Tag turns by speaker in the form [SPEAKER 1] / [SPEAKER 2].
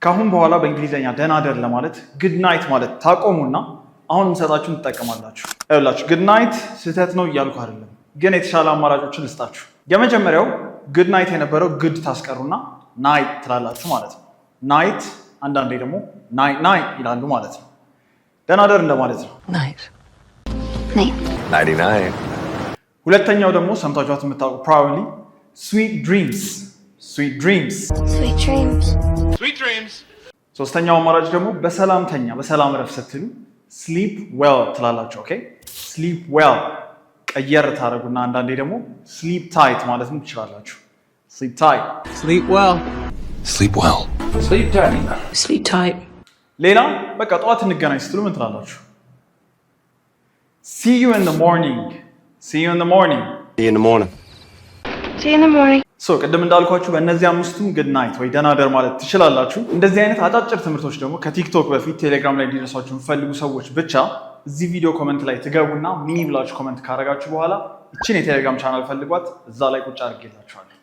[SPEAKER 1] ካሁን በኋላ በእንግሊዘኛ ደህና ደር ለማለት ጉድ ናይት ማለት ታቆሙና አሁን እንሰጣችሁን ትጠቀማላችሁ። አይላችሁ ጉድ ናይት ስህተት ነው እያልኩ አይደለም፣ ግን የተሻለ አማራጮችን ልስጣችሁ። የመጀመሪያው ጉድ ናይት የነበረው ጉድ ታስቀሩና ናይት ትላላችሁ ማለት ነው። ናይት አንዳንዴ ደግሞ ናይ ይላሉ ማለት ነው። ደህና ደር እንደማለት ነው። ናይት 99። ሁለተኛው ደግሞ ሰምታችኋት የምታውቁ ፕሮባብሊ ስዊት ድሪምስ ሶስተኛው አማራጭ ደግሞ በሰላምተኛ በሰላም ረፍ ስትሉ ስሊፕ ዌል ትላላችሁ። ኦኬ ስሊፕ ዌል ቀየር ታደርጉና አንዳንዴ ደግሞ ስሊፕ ታይት ማለትም ትችላላችሁ። ስሊፕ ታይት ሌላ በቃ ጠዋት እንገናኝ ስትሉ ምን ትላላችሁ? see you in the morning ቅድም እንዳልኳችሁ በእነዚህ አምስቱም ጉድ ናይት ወይ ደህና ደር ማለት ትችላላችሁ። እንደዚህ አይነት አጫጭር ትምህርቶች ደግሞ ከቲክቶክ በፊት ቴሌግራም ላይ እንዲደርሷችሁ የምትፈልጉ ሰዎች ብቻ እዚህ ቪዲዮ ኮመንት ላይ ትገቡና ሚኒ ብላችሁ ኮመንት ካረጋችሁ በኋላ እችን የቴሌግራም ቻናል ፈልጓት፣ እዛ ላይ ቁጭ አድርጌላችኋለሁ።